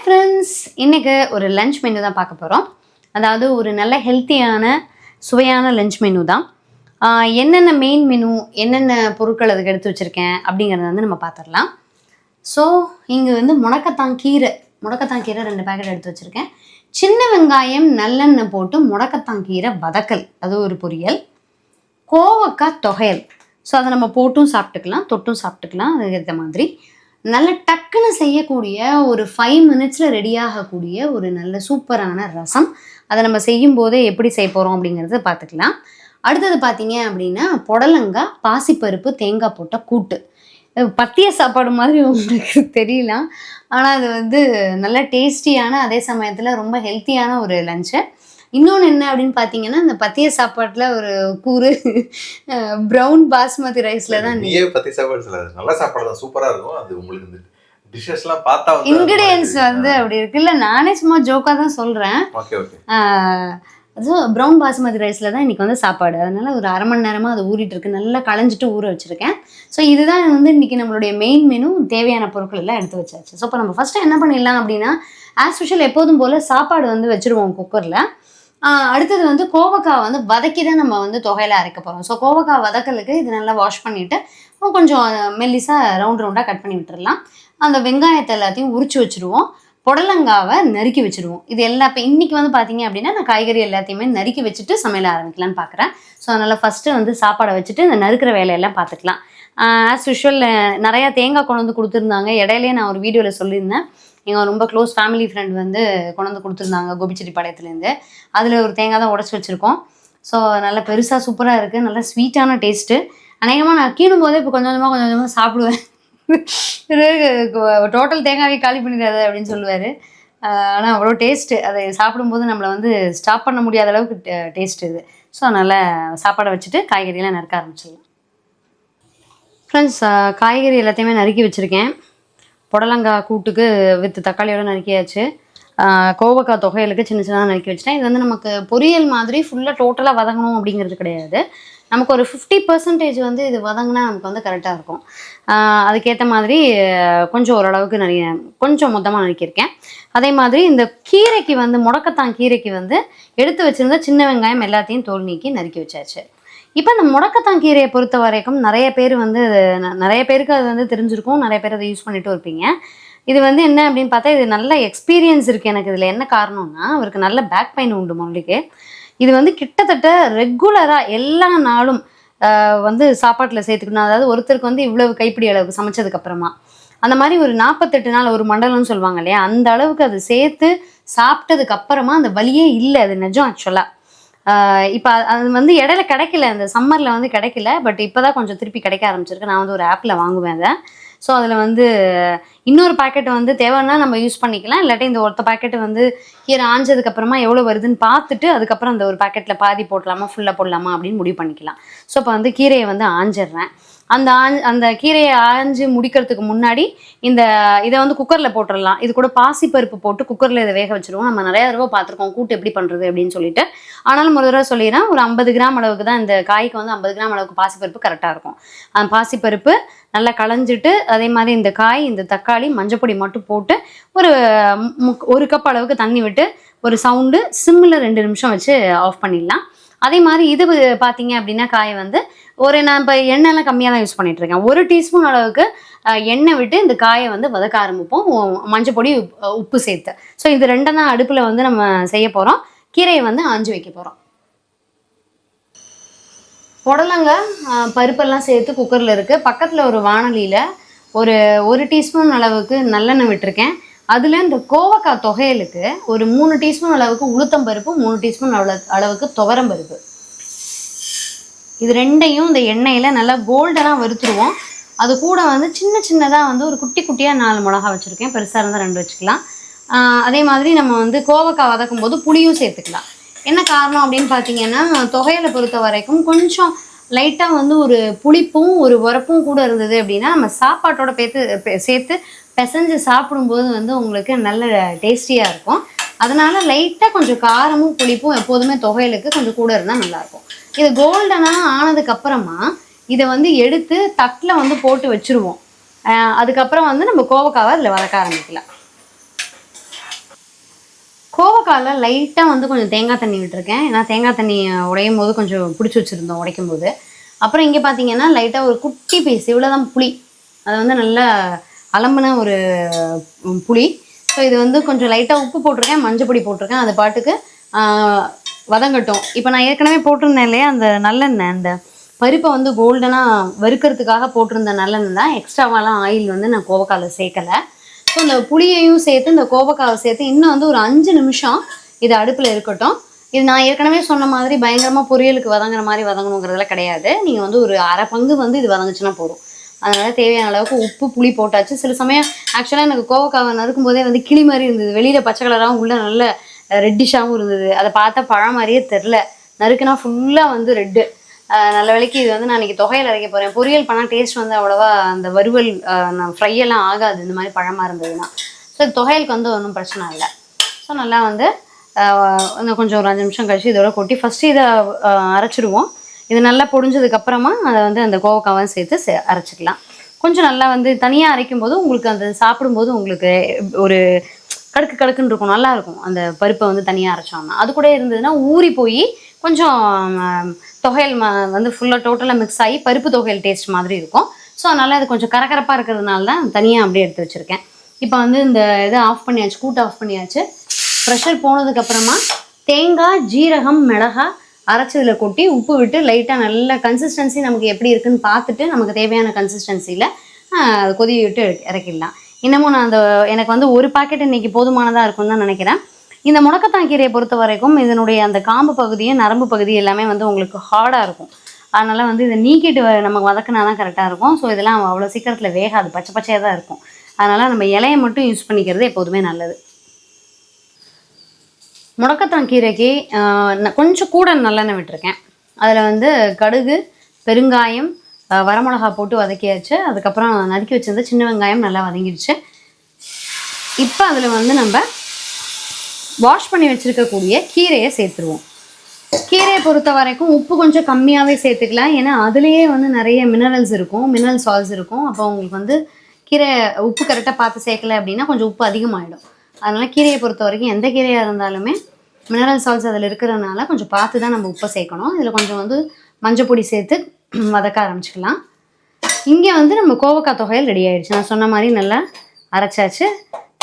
Friends, இன்றைக்கி ஒரு lunch menu தான் பார்க்க போகிறோம். அதாவது ஒரு நல்ல ஹெல்த்தியான சுவையான லஞ்ச் மெனு தான். என்னென்ன மெயின் மெனு, என்னென்ன பொருட்கள் அதுக்கு எடுத்து வச்சுருக்கேன் அப்படிங்கிறத வந்து நம்ம பார்த்துடலாம். ஸோ இங்கே வந்து முடக்கத்தான் கீரை 2 பேக்கெட் எடுத்து வச்சுருக்கேன். சின்ன வெங்காயம் நல்லெண்ணெய் போட்டு முடக்கத்தான் கீரை வதக்கல், அது ஒரு பொரியல். கோவக்காய் தொகையல், ஸோ அதை நம்ம போட்டும் சாப்பிட்டுக்கலாம், தொட்டும் சாப்பிட்டுக்கலாம். அதுக்கேற்ற மாதிரி நல்ல டக்குன்னு செய்யக்கூடிய ஒரு 5 மினிட்ஸில் ரெடியாகக்கூடிய ஒரு நல்ல சூப்பரான ரசம். அதை நம்ம செய்யும் போதே எப்படி செய்ய போகிறோம் அப்படிங்கிறத பார்த்துக்கலாம். அடுத்தது பார்த்தீங்க அப்படின்னா புடலங்காய் பாசிப்பருப்பு தேங்காய் போட்ட கூட்டு. பத்திய சாப்பாடு மாதிரி உங்களுக்கு தெரியலாம், ஆனால் அது வந்து நல்ல டேஸ்டியான, அதே சமயத்தில் ரொம்ப ஹெல்த்தியான ஒரு லஞ்சு. இன்னொன்று என்ன அப்படின்னு பார்த்தீங்கன்னா, இந்த பத்திய சாப்பாட்டில் ஒரு கூறு ப்ரௌன் பாஸ்மதி ரைஸில் தான். பத்திய சாப்பாடு நல்ல சாப்பாடு தான், சூப்பராக இருக்கும். அது உங்களுக்கு டிஷ்ஷஸ்லாம் பார்த்தா இன்கிரியன்ஸ் வந்து அப்படி இருக்கு. இல்லை, நானே சும்மா ஜோக்காக தான் சொல்கிறேன். அது ப்ரௌன் பாஸ்மதி ரைஸில் தான் இன்றைக்கி வந்து சாப்பாடு. அதனால் ஒரு அரை மணி நேரமாக அது ஊறிட்டு இருக்கு, நல்லா களைஞ்சிட்டு ஊற வச்சுருக்கேன். ஸோ இதுதான் வந்து இன்றைக்கி நம்மளுடைய மெயின் மெனு. தேவையான பொருட்கள் எல்லாம் எடுத்து வச்சாச்சு. ஸோ இப்போ நம்ம ஃபஸ்ட்டு என்ன பண்ணிடலாம் அப்படின்னா, ஆஸ் யூஷுவல் எப்போதும் போல் சாப்பாடு வந்து வச்சுருவோம் குக்கரில். அடுத்தது வந்து கோவக்காய் வந்து வதக்கி தான் நம்ம வந்து தொகையில் அரைக்க போகிறோம். ஸோ கோவக்காய் வதக்கலுக்கு இது நல்லா வாஷ் பண்ணிவிட்டு கொஞ்சம் மெல்லிஸாக ரவுண்டாக கட் பண்ணி விட்டுடலாம். அந்த வெங்காயத்தை எல்லாத்தையும் உரிச்சு வச்சுருவோம். புடலங்காவை நறுக்கி வச்சுருவோம். இது எல்லாம் இப்போ இன்றைக்கி வந்து பார்த்தீங்க அப்படின்னா, நான் காய்கறி எல்லாத்தையுமே நறுக்கி வச்சுட்டு சமையல் ஆரம்பிக்கலான்னு பார்க்குறேன். ஸோ அதனால் ஃபஸ்ட்டு வந்து சாப்பாடை வச்சுட்டு இந்த நறுக்கிற வேலையெல்லாம் பார்த்துக்கலாம். ஆஸ் யூஷுவல் நிறையா தேங்காய் கொண்டு வந்து கொடுத்துருந்தாங்க. இடையிலே நான் ஒரு வீடியோவில் சொல்லியிருந்தேன், எங்கள் ரொம்ப க்ளோஸ் ஃபேமிலி ஃப்ரெண்ட் வந்து கொண்டு வந்து கொடுத்துருந்தாங்க கோபிச்செட்டிப்பாளையத்துலேருந்து. அதில் ஒரு தேங்காய் தான் உடச்சி வச்சுருக்கோம். ஸோ நல்லா பெருசாக சூப்பராக இருக்குது, நல்லா ஸ்வீட்டான டேஸ்ட்டு. அநேகமாக நான் கீழும் போதே இப்போ கொஞ்சம் கொஞ்சமாக சாப்பிடுவேன். டோட்டல் தேங்காயை காலி பண்ணிடாது அப்படின்னு சொல்லுவார். ஆனால் அவ்வளோ டேஸ்ட்டு, அதை சாப்பிடும்போது நம்மளை வந்து ஸ்டாப் பண்ண முடியாத அளவுக்கு டேஸ்ட் இது. ஸோ அதனால் சாப்பாடை வச்சுட்டு காய்கறியெல்லாம் நறுக்க ஆரம்பிச்சிடலாம். ஃப்ரெண்ட்ஸ், காய்கறி எல்லாத்தையுமே நறுக்கி வச்சுருக்கேன். புடலங்காய் கூட்டுக்கு வித் தக்காளியோடு நறுக்கியாச்சு. கோவக்காய் தொகையலுக்கு சின்ன சின்னதாக நறுக்கி வச்சுட்டேன். இது வந்து நமக்கு பொரியல் மாதிரி ஃபுல்லாக டோட்டலாக வதங்கணும் அப்படிங்கிறது கிடையாது. நமக்கு ஒரு 50% வந்து இது வதங்கினா நமக்கு வந்து கரெக்டாக இருக்கும். அதுக்கேற்ற மாதிரி கொஞ்சம் ஓரளவுக்கு கொஞ்சம் மொத்தமாக நறுக்கியிருக்கேன். அதே மாதிரி இந்த கீரைக்கு வந்து முடக்கத்தான் கீரைக்கு வந்து எடுத்து வச்சுருந்த சின்ன வெங்காயம் எல்லாத்தையும் தோல் நீக்கி நறுக்கி வச்சாச்சு. இப்போ இந்த முடக்கத்தான் கீரையை பொறுத்த வரைக்கும் நிறைய பேருக்கு அது வந்து தெரிஞ்சிருக்கும், நிறைய பேர் அதை யூஸ் பண்ணிட்டு இருப்பீங்க. இது வந்து என்ன அப்படின்னு பார்த்தா, இது நல்ல எக்ஸ்பீரியன்ஸ் இருக்குது எனக்கு. இதில் என்ன காரணம்னா, அவருக்கு நல்ல பேக் பெயின் உண்டு மறுபடிக்கு. இது வந்து கிட்டத்தட்ட ரெகுலராக எல்லா நாளும் வந்து சாப்பாட்டில் சேர்த்துக்கணும். அதாவது ஒருத்தருக்கு வந்து இவ்வளவு கைப்பிடி அளவுக்கு சமைச்சதுக்கப்புறமா அந்த மாதிரி ஒரு 48 நாள் ஒரு மண்டலம்னு சொல்லுவாங்க இல்லையா, அந்த அளவுக்கு அது சேர்த்து சாப்பிட்டதுக்கப்புறமா அந்த வலியே இல்லை. அது நிஜம் ஆக்சுவலாக. இப்போ அது வந்து இடையில கிடைக்கல, இந்த சம்மரில் வந்து கிடைக்கல. பட் இப்போ தான் கொஞ்சம் திருப்பி கிடைக்க ஆரம்பிச்சிருக்கு. நான் வந்து ஒரு ஆப்பில் வாங்குவேன் அதை. ஸோ அதில் வந்து இன்னொரு பாக்கெட் வந்து தேவைன்னா நம்ம யூஸ் பண்ணிக்கலாம். இல்லாட்டி இந்த ஒருத்த பாக்கெட்டு வந்து கீரை ஆஞ்சதுக்கப்புறமா எவ்வளோ வருதுன்னு பார்த்துட்டு அதுக்கப்புறம் அந்த ஒரு பாக்கெட்டில் பாதி போடலாமா ஃபுல்லாக போடலாமா அப்படின்னு முடிவு பண்ணிக்கலாம். ஸோ இப்போ வந்து கீரையை வந்து ஆஞ்சிடுறேன். அந்த கீரையை ஆஞ்சு முடிக்கிறதுக்கு முன்னாடி இதை வந்து குக்கரில் போட்டுடலாம். இது கூட பாசிப்பருப்பு போட்டு குக்கரில் இதை வேக வச்சுருவோம். நம்ம நிறையா தடவை பார்த்துருக்கோம் கூட்டு எப்படி பண்ணுறது அப்படின்னு சொல்லிட்டு. ஆனாலும் ஒரு தடவை சொல்லிடுறேன், ஒரு 50 கிராம் அளவுக்கு தான், இந்த காய்க்கு வந்து 50 கிராம் அளவுக்கு பாசிப்பருப்பு கரெக்டாக இருக்கும். அந்த பாசிப்பருப்பு நல்லா களைஞ்சிட்டு, அதே மாதிரி இந்த காய், இந்த தக்காளி, மஞ்சப்பொடி மட்டும் போட்டு ஒரு கப் அளவுக்கு தண்ணி விட்டு ஒரு சவுண்டு சிம்மில் 2 நிமிஷம் வச்சு ஆஃப் பண்ணிடலாம். அதே மாதிரி இது பார்த்தீங்க அப்படின்னா காயை வந்து நான் இப்போ எண்ணெய்லாம் கம்மியாக தான் யூஸ் பண்ணிகிட்ருக்கேன். 1 டீஸ்பூன் அளவுக்கு எண்ணெய் விட்டு இந்த காயை வந்து வதக்க ஆரம்பிப்போம், மஞ்சப்பொடி உப்பு சேர்த்து. ஸோ இது 2 தான் அடுப்பில் வந்து நம்ம செய்ய போகிறோம். கீரையை வந்து ஆஞ்சு வைக்க போகிறோம். புடலங்காய் பருப்பெல்லாம் சேர்த்து குக்கரில் இருக்குது. பக்கத்தில் ஒரு வானலியில் ஒரு டீஸ்பூன் அளவுக்கு நல்லெண்ணெய் விட்டுருக்கேன். அதில் இந்த கோவக்காய் தொகையலுக்கு ஒரு 3 டீஸ்பூன் அளவுக்கு உளுத்தம் பருப்பு, 3 டீஸ்பூன் அளவுக்கு துவரம் பருப்பு, இது 2ஐயும் இந்த எண்ணெயில் நல்லா கோல்டனாக வறுத்துருவோம். அது கூட வந்து சின்னதாக வந்து ஒரு குட்டியாக 4 மிளகா வச்சுருக்கேன். பெருசாக இருந்தால் 2 வச்சுக்கலாம். அதே மாதிரி நம்ம வந்து கோவக்காய் வதக்கும் போது புளியும் சேர்த்துக்கலாம். என்ன காரணம் அப்படின்னு பார்த்தீங்கன்னா, தொகையலை பொறுத்த வரைக்கும் கொஞ்சம் லைட்டாக வந்து ஒரு புளிப்பும் ஒரு உரப்பும் கூட இருந்தது அப்படின்னா நம்ம சாப்பாட்டோட சேர்த்து பிசைஞ்சு சாப்பிடும்போது வந்து உங்களுக்கு நல்ல டேஸ்டியாக இருக்கும். அதனால் லைட்டாக கொஞ்சம் காரமும் புளிப்பும் எப்போதுமே தொகையலுக்கு கொஞ்சம் கூட இருந்தால் நல்லாயிருக்கும். இது கோல்டனாக ஆனதுக்கப்புறமா இதை வந்து எடுத்து தட்டில் வந்து போட்டு வச்சுருவோம். அதுக்கப்புறம் வந்து நம்ம கோவக்காவை அதில் வதக்க ஆரம்பிக்கலாம். கோவக்காயில் லைட்டாக வந்து கொஞ்சம் தேங்காய் தண்ணி விட்டுருக்கேன். ஏன்னா தேங்காய் தண்ணி உடையும் போது கொஞ்சம் பிடிச்சி வச்சுருந்தோம் உடைக்கும் போது. அப்புறம் இங்கே பார்த்தீங்கன்னா லைட்டாக ஒரு குட்டி பீஸ் இவ்வளோதான் புளி, அதை வந்து நல்லா அலம்பின ஒரு புளி. ஸோ இது வந்து கொஞ்சம் லைட்டாக உப்பு போட்டிருக்கேன், மஞ்சள் பொடி போட்டிருக்கேன், அது பாட்டுக்கு வதங்கட்டும். இப்போ நான் ஏற்கனவே போட்டிருந்தேன் இல்லையா அந்த நல்லெண்ணெய், அந்த பருப்பை வந்து கோல்டனாக வறுக்கிறதுக்காக போட்டிருந்த நல்லெண்ணெய் தான். எக்ஸ்ட்ராவாலாம் ஆயில் வந்து நான் கோவக்காயில் சேர்க்கலை. ஸோ இந்த புளியையும் சேர்த்து இந்த கோவக்காவை சேர்த்து இன்னும் வந்து ஒரு 5 நிமிஷம் இது அடுப்பில் இருக்கட்டும். இது நான் ஏற்கனவே சொன்ன மாதிரி பயங்கரமாக பொரியலுக்கு வதங்குற மாதிரி வதங்கணுங்கிறதுலாம் கிடையாது. நீங்கள் வந்து ஒரு அரை பங்கு வந்து இது வதங்குச்சுன்னா போதும். அதனால் தேவையான அளவுக்கு உப்பு புளி போட்டாச்சு. சில சமயம் ஆக்சுவலாக எனக்கு கோவக்காவை நறுக்கும் போதே வந்து கிளி மாதிரி இருந்தது, வெளியில் பச்சை கலராகவும் உள்ளே நல்ல ரெட்டிஷாகவும் இருந்தது. அதை பார்த்தா பழம் மாதிரியே தெரில, நறுக்குனா ஃபுல்லாக வந்து ரெட்டு. நல்ல வேலைக்கு இது வந்து நான் இன்றைக்கி தொகையில் அரைக்க போகிறேன். பொரியல் பண்ணால் டேஸ்ட் வந்து அவ்வளோவா அந்த வறுவல் ஃப்ரையெல்லாம் ஆகாது இந்த மாதிரி பழமாக இருந்ததுன்னா. ஸோ தொகையலுக்கு வந்து ஒன்றும் பிரச்சனை இல்லை. ஸோ நல்லா வந்து இன்னும் கொஞ்சம் ஒரு 5 நிமிஷம் கழிச்சு இதோட கொட்டி ஃபஸ்ட்டு இதை அரைச்சிடுவோம். இது நல்லா பொடிஞ்சதுக்கப்புறமா அதை வந்து அந்த கோவக்காவும் சேர்த்து அரைச்சிக்கலாம். கொஞ்சம் நல்லா வந்து தனியாக அரைக்கும் போது உங்களுக்கு அந்த சாப்பிடும்போது உங்களுக்கு ஒரு கடுக்குன்னு இருக்கும், நல்லாயிருக்கும். அந்த பருப்பை வந்து தனியாக அரைச்சோம்னா அது கூட இருந்ததுன்னா ஊறி போய் கொஞ்சம் தொகையல் வந்து ஃபுல்லாக டோட்டலாக மிக்ஸ் ஆகி பருப்பு தொகையல் டேஸ்ட் மாதிரி இருக்கும். ஸோ அதனால் அது கொஞ்சம் கரகரப்பாக இருக்கிறதுனால தான் தனியாக அப்படியே எடுத்து வச்சுருக்கேன். இப்போ வந்து இந்த இதை ஆஃப் பண்ணியாச்சு, கூட்டு ஆஃப் பண்ணியாச்சு. ப்ரெஷர் போனதுக்கப்புறமா தேங்காய் ஜீரகம் மிளகாய் அரைச்சதில் கொட்டி உப்பு விட்டு லைட்டாக நல்ல கன்சிஸ்டன்சி நமக்கு எப்படி இருக்குன்னு பார்த்துட்டு நமக்கு தேவையான கன்சிஸ்டன்சியில் கொதி விட்டு இறக்கிடலாம். இன்னமும் நான் எனக்கு வந்து ஒரு பாக்கெட் இன்றைக்கி போதுமானதாக இருக்கும்னு தான் நினைக்கிறேன். இந்த முடக்கத்தான் கீரையை பொறுத்த வரைக்கும் இதனுடைய அந்த காம்பு பகுதியும் நரம்பு பகுதி எல்லாமே வந்து உங்களுக்கு ஹார்டாக இருக்கும். அதனால் வந்து இதை நீக்கிட்டு நம்ம வதக்கினா தான் கரெக்டாக இருக்கும். ஸோ இதெல்லாம் அவ்வளோ சீக்கிரத்தில் வேகாது, பச்சை பச்சையாக தான் இருக்கும். அதனால் நம்ம இலையை மட்டும் யூஸ் பண்ணிக்கிறது எப்போதுமே நல்லது. முடக்கத்தான் கீரைக்கு கொஞ்சம் கூட நல்லெண்ணெய் விட்டுருக்கேன். அதில் வந்து கடுகு பெருங்காயம் வரமிளகா போட்டு வதக்கியாச்சு. அதுக்கப்புறம் நறுக்கி வச்சிருந்த சின்ன வெங்காயம் நல்லா வதங்கிடுச்சு. இப்போ அதில் வந்து நம்ம வாஷ் பண்ணி வச்சுருக்கக்கூடிய கீரையை சேர்த்துருவோம். கீரையை பொறுத்த வரைக்கும் உப்பு கொஞ்சம் கம்மியாகவே சேர்த்துக்கலாம். ஏன்னா அதுலேயே வந்து நிறைய மினரல்ஸ் இருக்கும், மினரல் சால்ட்ஸ் இருக்கும். அப்போ உங்களுக்கு வந்து கீரை உப்பு கரெக்டாக பார்த்து சேர்க்கலை அப்படின்னா கொஞ்சம் உப்பு அதிகமாகிடும். அதனால் கீரையை பொறுத்த வரைக்கும் எந்த கீரையாக இருந்தாலுமே மினரல் சால்ட்ஸ் அதில் இருக்கிறதுனால கொஞ்சம் பார்த்து தான் நம்ம உப்பை சேர்க்கணும். இதில் கொஞ்சம் வந்து மஞ்சள் பொடி சேர்த்து வதக்க ஆரம்பிச்சிக்கலாம். இங்கே வந்து நம்ம கோவக்காய் தொகையில் ரெடி ஆகிடுச்சு. நான் சொன்ன மாதிரி நல்லா அரைச்சாச்சு.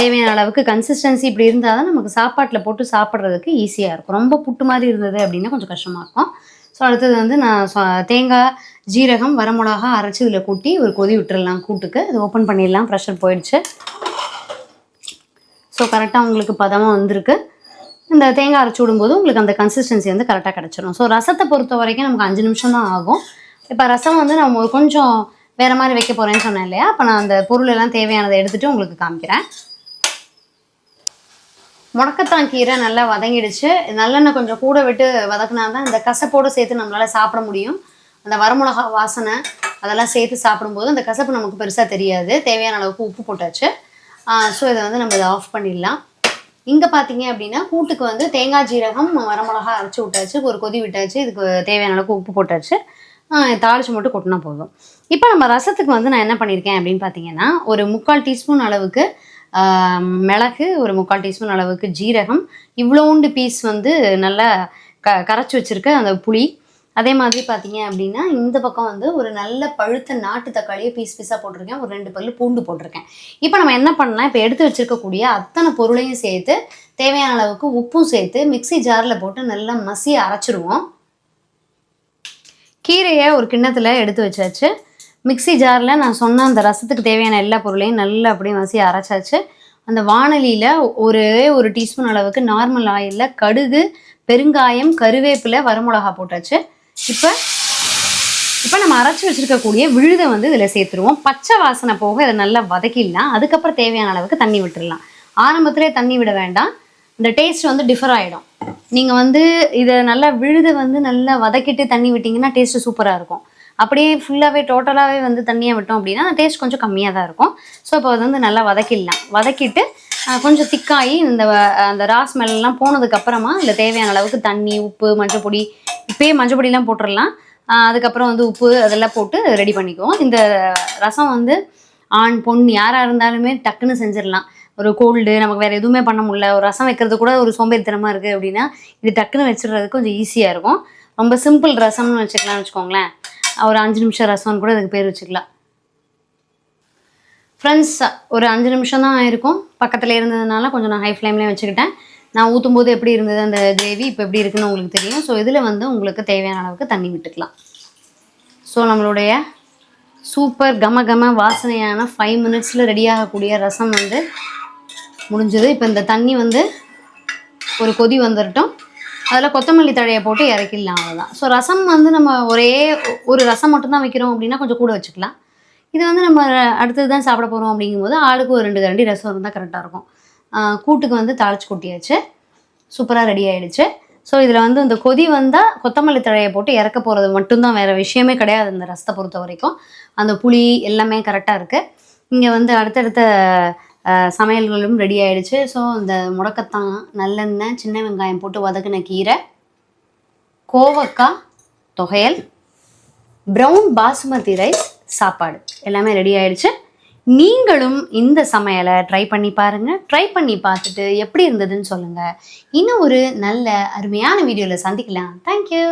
தேவையான அளவுக்கு கன்சிஸ்டன்சி இப்படி இருந்தால் தான் நமக்கு சாப்பாட்டில் போட்டு சாப்பிட்றதுக்கு ஈஸியாக இருக்கும். ரொம்ப புட்டு மாதிரி இருந்தது அப்படின்னா கொஞ்சம் கஷ்டமாக இருக்கும். ஸோ அடுத்தது வந்து நான் தேங்காய் ஜீரகம் வரமிளகா அரைச்சி இதில் கூட்டி ஒரு கொதி விட்டுடலாம் கூட்டுக்கு. இது ஓப்பன் பண்ணிடலாம். ப்ரெஷர் போயிடுச்சு. ஸோ கரெக்டாக உங்களுக்கு பதமாக வந்திருக்கு. இந்த தேங்காய் அரைச்சி விடும்போது உங்களுக்கு அந்த கன்சிஸ்டன்சி வந்து கரெக்டாக கிடச்சிடும். ஸோ ரசத்தை பொறுத்த வரைக்கும் நமக்கு 5 நிமிஷம் தான் ஆகும். இப்போ ரசம் வந்து நம்ம கொஞ்சம் வேறு மாதிரி வைக்க போகிறேன்னு சொன்னேன் இல்லையா, அப்போ நான் அந்த பொருள் எல்லாம் தேவையானதை எடுத்துகிட்டு உங்களுக்கு காமிக்கிறேன். முடக்கத்தான் கீரை நல்லா வதங்கிடுச்சு. நல்லெண்ணெய் கொஞ்சம் கூட விட்டு வதக்குனா தான் இந்த கசப்போடு சேர்த்து நம்மளால் சாப்பிட முடியும். அந்த வரமிளகா வாசனை அதெல்லாம் சேர்த்து சாப்பிடும்போது அந்த கசப்பு நமக்கு பெருசாக தெரியாது. தேவையான அளவுக்கு உப்பு போட்டாச்சு. ஸோ இதை வந்து நம்ம இதை ஆஃப் பண்ணிடலாம். இங்கே பார்த்தீங்க அப்படின்னா கூட்டுக்கு வந்து தேங்காய் ஜீரகம் வரமிளகா அரைச்சி விட்டாச்சு, ஒரு கொதி விட்டாச்சு. இதுக்கு தேவையான அளவுக்கு உப்பு போட்டாச்சு. தாளித்து மட்டும் கொட்டினா போதும். இப்போ நம்ம ரசத்துக்கு வந்து நான் என்ன பண்ணியிருக்கேன் அப்படின்னு பார்த்தீங்கன்னா ஒரு 3/4 டீஸ்பூன் அளவுக்கு மிளகு, ஒரு 3/4 டீஸ்பூன் அளவுக்கு ஜீரகம், இவ்வளோண்டு பீஸ் வந்து நல்லா கரைச்சி வச்சுருக்க அந்த புளி. அதே மாதிரி பார்த்தீங்க அப்படின்னா இந்த பக்கம் வந்து ஒரு நல்ல பழுத்த நாட்டு தக்காளியை பீஸ் பீஸாக போட்டிருக்கேன். ஒரு 2 பல்லு பூண்டு போட்டிருக்கேன். இப்போ நம்ம என்ன பண்ணலாம், இப்போ எடுத்து வச்சுருக்கக்கூடிய அத்தனை பொருளையும் சேர்த்து தேவையான அளவுக்கு உப்பும் சேர்த்து மிக்சி ஜாரில் போட்டு நல்லா மசியை அரைச்சிடுவோம். கீரையை ஒரு கிண்ணத்தில் எடுத்து வச்சாச்சு. மிக்சி ஜாரில் நான் சொன்ன அந்த ரசத்துக்கு தேவையான எல்லா பொருளையும் நல்லா அப்படியே மசி அரைச்சாச்சு. அந்த வாணலியில் ஒரு டீஸ்பூன் அளவுக்கு நார்மல் ஆயிலில் கடுகு பெருங்காயம் கருவேப்பிலை வரமிளகா போட்டாச்சு. இப்போ நம்ம அரைச்சி வச்சுருக்கக்கூடிய விழுதை வந்து இதில் சேர்த்துருவோம். பச்சை வாசனை போக இதை நல்லா வதக்கிடலாம். அதுக்கப்புறம் தேவையான அளவுக்கு தண்ணி விட்டுடலாம். ஆரம்பத்திலே தண்ணி விட வேண்டாம், இந்த டேஸ்ட் வந்து டிஃபர் ஆகிடும். நீங்கள் வந்து இதை நல்லா விழுதை வந்து நல்லா வதக்கிட்டு தண்ணி விட்டிங்கன்னா டேஸ்ட்டு சூப்பராக இருக்கும். அப்படியே ஃபுல்லாகவே டோட்டலாகவே வந்து தண்ணியாக விட்டோம் அப்படின்னா அந்த டேஸ்ட் கொஞ்சம் கம்மியாக தான் இருக்கும். ஸோ இப்போ அது வந்து நல்லா வதக்கிடலாம். வதக்கிட்டு கொஞ்சம் திக்காகி அந்த ஸ்மெல்லாம் போனதுக்கப்புறமா இதில் தேவையான அளவுக்கு தண்ணி உப்பு மஞ்சள் பொடி, இப்போயே மஞ்சள் பொடியெலாம் போட்டுடலாம். அதுக்கப்புறம் வந்து உப்பு அதெல்லாம் போட்டு ரெடி பண்ணிக்குவோம். இந்த ரசம் வந்து ஆண் பொண் யாராக இருந்தாலுமே டக்குன்னு செஞ்சிடலாம். ஒரு கோல்டு, நமக்கு வேறு எதுவுமே பண்ண முடியல, ஒரு ரசம் வைக்கிறது கூட ஒரு சோம்பேறித்தனமாக இருக்குது அப்படின்னா இது டக்குன்னு வச்சுடுறதுக்கு கொஞ்சம் ஈஸியாக இருக்கும். ரொம்ப சிம்பிள் ரசம்னு வச்சுக்கலாம்னு வச்சுக்கோங்களேன். ஒரு 5 நிமிஷம் ரசம்னு கூட அதுக்கு பேர் வச்சுக்கலாம். ஃப்ரெண்ட்ஸ், ஒரு 5 நிமிஷம் தான் ஆயிருக்கும். பக்கத்தில் இருந்ததுனால கொஞ்சம் நான் ஹை ஃப்ளேம்லேயே வச்சுக்கிட்டேன். நான் ஊற்றும் போது எப்படி இருந்தது அந்த கிரேவி, இப்போ எப்படி இருக்குன்னு உங்களுக்கு தெரியும். ஸோ இதில் வந்து உங்களுக்கு தேவையான அளவுக்கு தண்ணி விட்டுக்கலாம். ஸோ நம்மளுடைய சூப்பர் கம வாசனையான 5 மினிட்ஸில் ரெடியாகக்கூடிய ரசம் வந்து முடிஞ்சது. இப்போ இந்த தண்ணி வந்து ஒரு கொதி வந்துடட்டும். அதில் கொத்தமல்லி தழையை போட்டு இறக்கிடலாம், அவ்வளோதான். ஸோ ரசம் வந்து நம்ம ஒரு ரசம் மட்டும்தான் வைக்கிறோம் அப்படின்னா கொஞ்சம் கூட வச்சுக்கலாம். இது வந்து நம்ம அடுத்தது தான் சாப்பிட போகிறோம் அப்படிங்கும்போது ஆளுக்கு ஒரு 2 கரண்டி ரசம் இருந்தால் கரெக்டாக இருக்கும். கூட்டுக்கு வந்து தாளிச்சு கொட்டியாச்சு, சூப்பராக ரெடி ஆகிடுச்சு. ஸோ இதில் வந்து இந்த கொதி வந்தால் கொத்தமல்லி தழையை போட்டு இறக்க போகிறது மட்டும்தான், வேறு விஷயமே கிடையாது இந்த ரசத்தை பொறுத்த வரைக்கும். அந்த புளி எல்லாமே கரெக்டாக இருக்குது. இங்கே வந்து அடுத்தடுத்த சமையல்களும் ரெடி ஆகிடுச்சு. ஸோ இந்த முடக்கத்தான், நல்லெண்ணெய், சின்ன வெங்காயம் போட்டு வதக்கின கீரை, கோவக்காய் தொகையல், ப்ரௌன் பாசுமதி ரைஸ், சாப்பாடு எல்லாமே ரெடி ஆகிடுச்சு. நீங்களும் இந்த சமையலை ட்ரை பண்ணி பாருங்கள். ட்ரை பண்ணி பார்த்துட்டு எப்படி இருந்ததுன்னு சொல்லுங்கள். இன்னும் ஒரு நல்ல அருமையான வீடியோவில் சந்திக்கலாம். தேங்க்யூ.